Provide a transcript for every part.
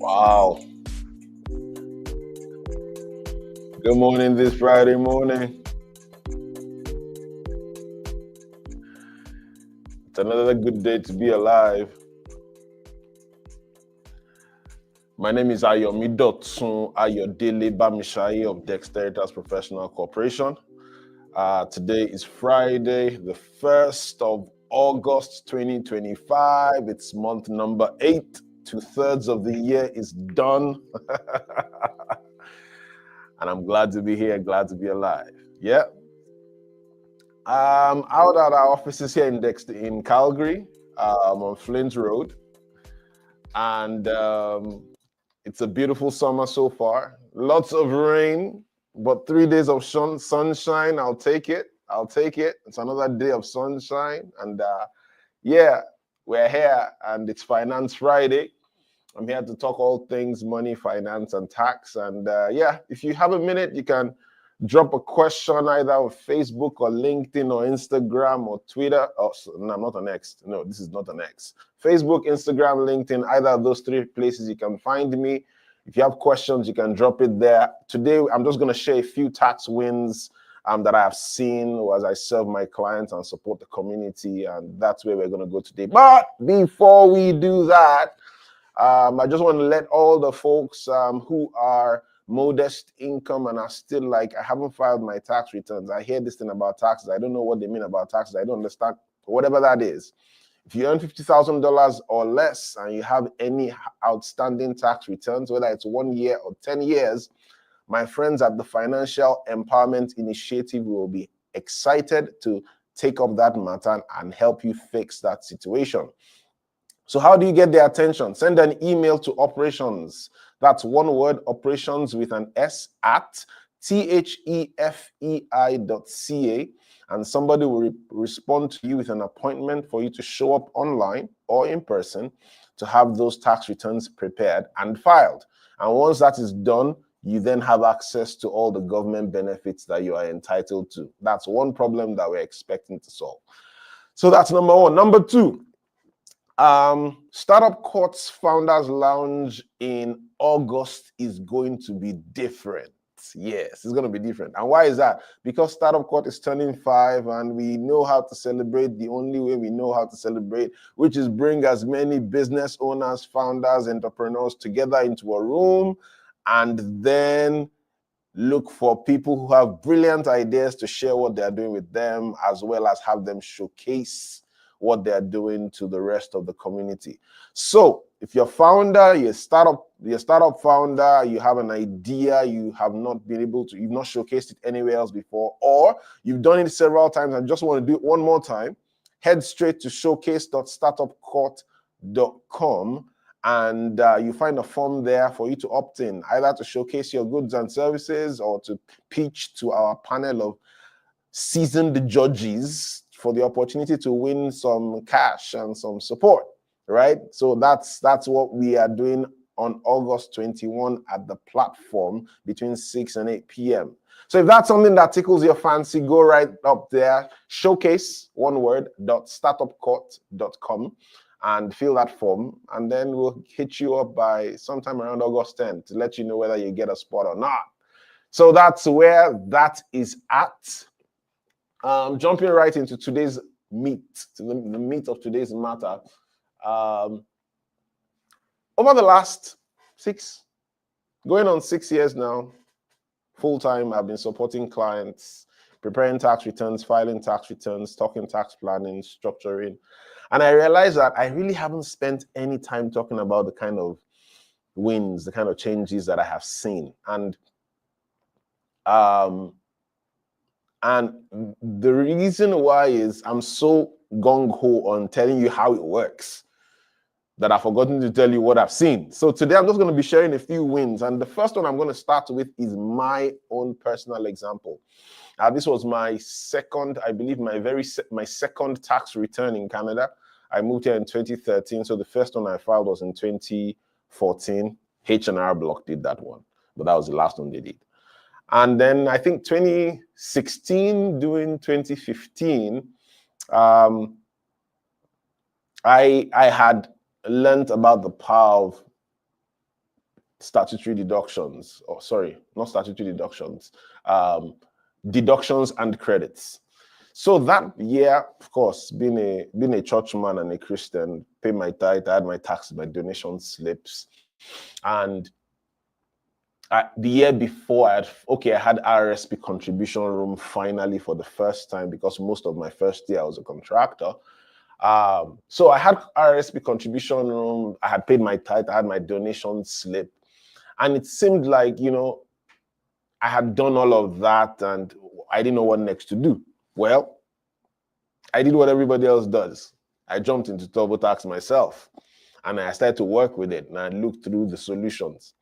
Wow. Good morning this Friday morning. It's another good day to be alive. My name is Dotun Ayodele-Bamisaiye of Dexteritas Professional Corporation. Today is Friday, the 1st of August 2025. It's month number 8. 2/3 of the year is done. And I'm glad to be here, glad to be alive. Yeah. Out at our offices here in Calgary, on Flint Road. And it's a beautiful summer so far. Lots of rain, but 3 days of sunshine. I'll take it. It's another day of sunshine. And yeah, we're here and it's Finance Friday. I'm here to talk all things money, finance, and tax. And yeah, if you have a minute, you can drop a question either on Facebook or LinkedIn or Instagram or Twitter. Oh, no, I'm not on X. No, this is not an X. Facebook, Instagram, LinkedIn, either of those 3 places you can find me. If you have questions, you can drop it there. Today, I'm just going to share a few tax wins that I have seen as I serve my clients and support the community. And that's where we're going to go today. But before we do that, I just want to let all the folks who are modest income and are still like, I haven't filed my tax returns. I hear this thing about taxes. I don't know what they mean about taxes. I don't understand, whatever that is. If you earn $50,000 or less and you have any outstanding tax returns, whether it's 1 year or 10 years, my friends at the Financial Empowerment Initiative will be excited to take up that matter and help you fix that situation. So how do you get their attention? Send an email to operations. That's one word, operations with an S at thefei.ca. And somebody will respond to you with an appointment for you to show up online or in person to have those tax returns prepared and filed. And once that is done, you then have access to all the government benefits that you are entitled to. That's one problem that we're expecting to solve. So that's number one. Number two, Startup Court's Founders Lounge in August is going to be different. Yes, it's going to be different. And why is that? Because Startup Court is turning 5 and we know how to celebrate the only way we know how to celebrate, which is bring as many business owners, founders, entrepreneurs together into a room and then look for people who have brilliant ideas to share what they're doing with them, as well as have them showcase what they're doing to the rest of the community. So if you're a founder, you're a startup founder, you have an idea, you have not been able to, you've not showcased it anywhere else before, or you've done it several times and just want to do it one more time, head straight to showcase.startupcourt.com and you find a form there for you to opt in, either to showcase your goods and services or to pitch to our panel of seasoned judges for the opportunity to win some cash and some support, right? So that's what we are doing on August 21 at the platform between 6 and 8 p.m. So if that's something that tickles your fancy, go right up there, showcase, one word, .startupcourt.com and fill that form. And then we'll hit you up by sometime around August 10th to let you know whether you get a spot or not. So that's where that is at. Jumping right into today's meat, to the meat of today's matter. Over the last 6 years now, full-time, I've been supporting clients, preparing tax returns, filing tax returns, talking tax planning, structuring. And I realized that I really haven't spent any time talking about the kind of wins, the kind of changes that I have seen. And the reason why is I'm so gung-ho on telling you how it works that I've forgotten to tell you what I've seen. So today I'm just going to be sharing a few wins. And the first one I'm going to start with is my own personal example. This was my second, I believe, my second tax return in Canada. I moved here in 2013. So the first one I filed was in 2014. H&R Block did that one, but that was the last one they did. And then I think 2016, during 2015, I had learned about the power of statutory deductions, or sorry, not statutory deductions, deductions and credits. So that year, of course, being a churchman and a Christian, pay my tithe, I had my tax, my donation slips, and the year before, I had RSP contribution room finally for the first time, because most of my first year I was a contractor. So I had RSP contribution room, I had paid my tithe, I had my donation slip, and it seemed like, I had done all of that and I didn't know what next to do. Well, I did what everybody else does. I jumped into TurboTax myself and I started to work with it and I looked through the solutions.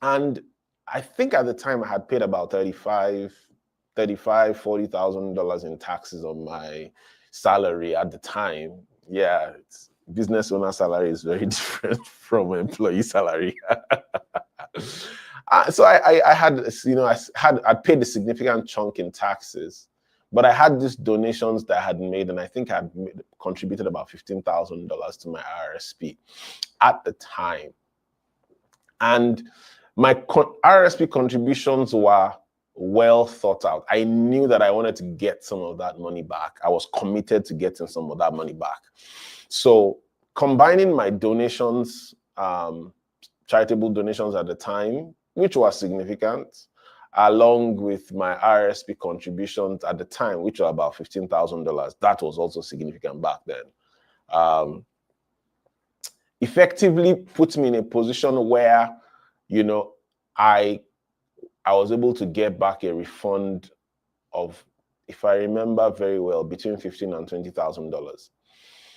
And I think at the time I had paid about $40,000 in taxes on my salary at the time. Yeah, business owner salary is very different from employee salary. So I had, I'd paid a significant chunk in taxes, but I had these donations that I had made, and I think I contributed about $15,000 to my RSP at the time. And my RSP contributions were well thought out. I knew that I wanted to get some of that money back. I was committed to getting some of that money back. So combining my donations, charitable donations at the time, which was significant, along with my RSP contributions at the time, which were about $15,000, that was also significant back then. Effectively put me in a position where, I was able to get back a refund of, if I remember very well, between $15,000 and $20,000.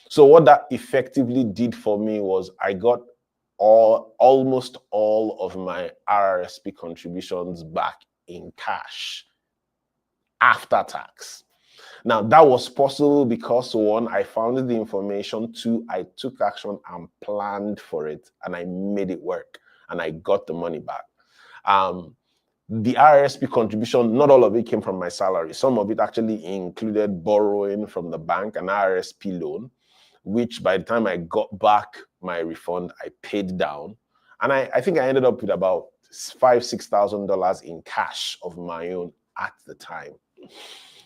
So what that effectively did for me was I got almost all of my RSP contributions back in cash after tax. Now, that was possible because, one, I found the information, two, I took action and planned for it, and I made it work, and I got the money back. The RSP contribution, not all of it came from my salary. Some of it actually included borrowing from the bank, an RSP loan, which by the time I got back my refund, I paid down. And I think I ended up with about $5,000-$6,000 in cash of my own at the time.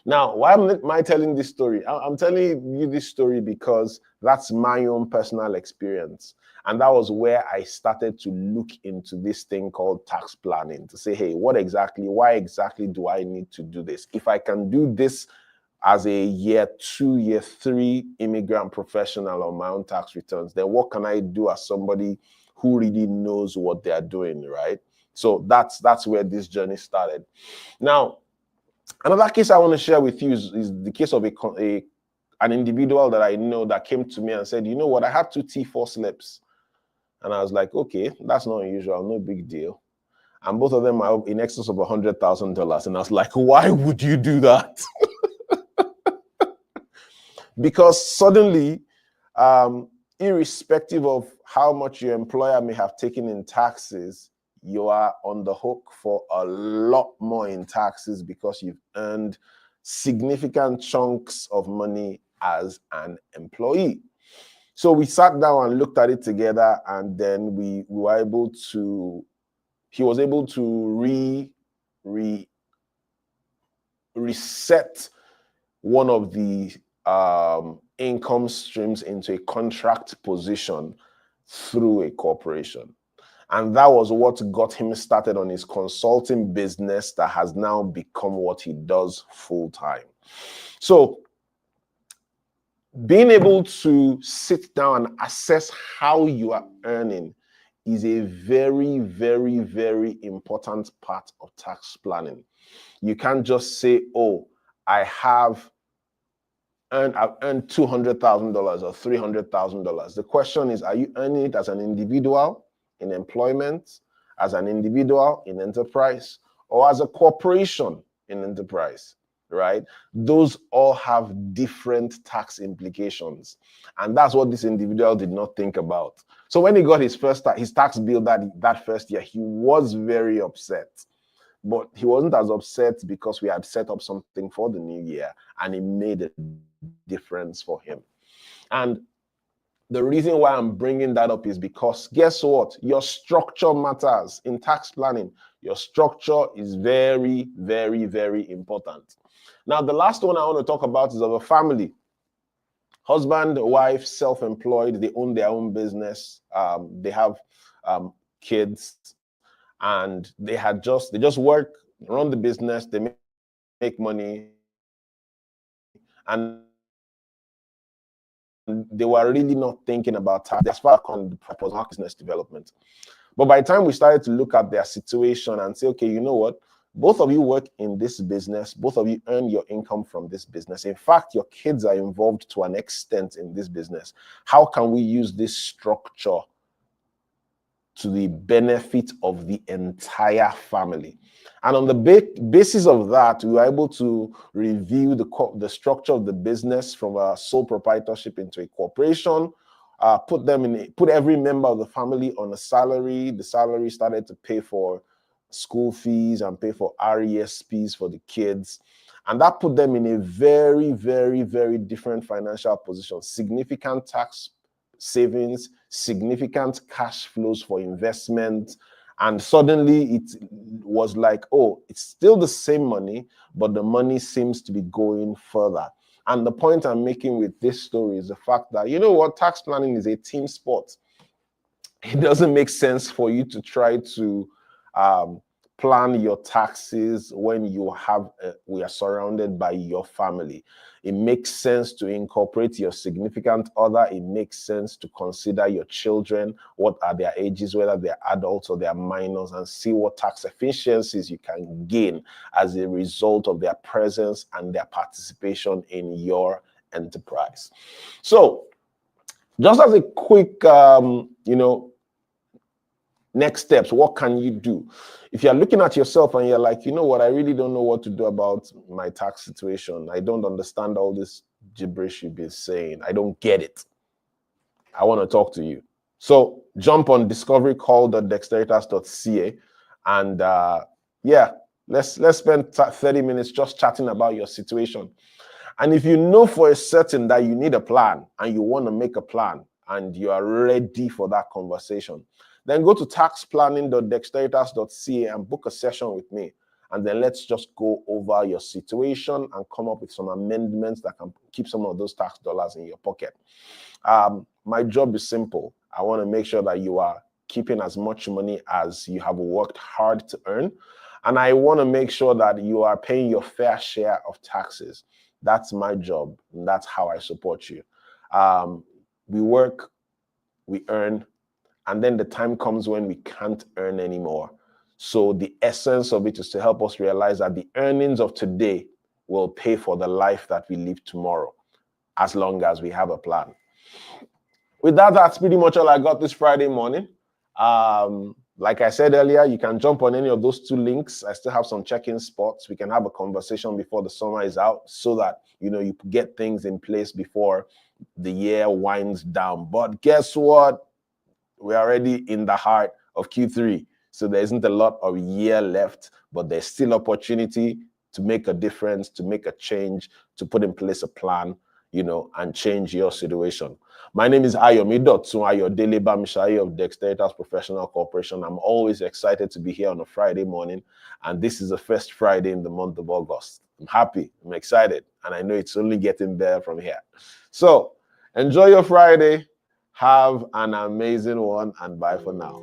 Now, why am I telling this story? I'm telling you this story because that's my own personal experience. And that was where I started to look into this thing called tax planning, to say, hey, why exactly do I need to do this? If I can do this as a year 2, year 3 immigrant professional on my own tax returns, then what can I do as somebody who really knows what they're doing, right? So that's where this journey started. Now, another case I want to share with you is the case of an individual that I know that came to me and said, you know what, I had 2 T4 slips. And I was like, okay, that's not unusual, no big deal. And both of them are in excess of $100,000. And I was like, why would you do that? Because suddenly, irrespective of how much your employer may have taken in taxes, you are on the hook for a lot more in taxes because you've earned significant chunks of money as an employee. So we sat down and looked at it together, and then we were able to, he was able to reset one of the income streams into a contract position through a corporation. And that was what got him started on his consulting business that has now become what he does full time. So being able to sit down and assess how you are earning is a very, very, very important part of tax planning. You can't just say, oh, I've earned $200,000 or $300,000. The question is, are you earning it as an individual in employment, as an individual in enterprise, or as a corporation in enterprise, right? Those all have different tax implications. And that's what this individual did not think about. So when he got his tax bill that first year, he was very upset. But he wasn't as upset because we had set up something for the new year and it made a difference for him. And The reason why I'm bringing that up is because guess what? Your structure matters in tax planning. Your structure is very, very, very important. Now, the last one I want to talk about is of a family. Husband, wife, self-employed, they own their own business. They have kids, and they just work, run the business, they make money, and they were really not thinking about tax as far as the purpose of business development. But by the time we started to look at their situation and say, okay, you know what? Both of you work in this business. Both of you earn your income from this business. In fact, your kids are involved to an extent in this business. How can we use this structure to the benefit of the entire family? And on the basis of that, we were able to review the structure of the business from a sole proprietorship into a corporation, put every member of the family on a salary. The salary started to pay for school fees and pay for RESPs for the kids. And that put them in a very, very, very different financial position. Significant tax savings, significant cash flows for investment. And suddenly it was like, oh, it's still the same money, but the money seems to be going further. And the point I'm making with this story is the fact that, you know what, tax planning is a team sport. It doesn't make sense for you to try to plan your taxes when we are surrounded by your family. It makes sense to incorporate your significant other. It makes sense to consider your children, what are their ages, whether they're adults or they're minors, and see what tax efficiencies you can gain as a result of their presence and their participation in your enterprise. So, just as a quick, next steps, what can you do? If you're looking at yourself and you're like, you know what, I really don't know what to do about my tax situation. I don't understand all this gibberish you've been saying. I don't get it. I want to talk to you. So jump on discoverycall.dexteritas.ca and let's spend 30 minutes just chatting about your situation. And if you know for a certain that you need a plan and you want to make a plan and you are ready for that conversation, then go to taxplanning.dexteritas.ca and book a session with me. And then let's just go over your situation and come up with some amendments that can keep some of those tax dollars in your pocket. My job is simple. I want to make sure that you are keeping as much money as you have worked hard to earn. And I want to make sure that you are paying your fair share of taxes. That's my job. And that's how I support you. We work, we earn, and then the time comes when we can't earn anymore. So the essence of it is to help us realize that the earnings of today will pay for the life that we live tomorrow, as long as we have a plan. With that, that's pretty much all I got this Friday morning. Like I said earlier, you can jump on any of those two links. I still have some check-in spots. We can have a conversation before the summer is out so that, you get things in place before the year winds down. But guess what? We're already in the heart of Q3. So there isn't a lot of year left, but there's still opportunity to make a difference, to make a change, to put in place a plan, and change your situation. My name is Dotun, Ayodele-Bamisaiye of Dexteritas Professional Corporation. I'm always excited to be here on a Friday morning, and this is the first Friday in the month of August. I'm happy, I'm excited, and I know it's only getting better from here. So enjoy your Friday. Have an amazing one, and bye for now.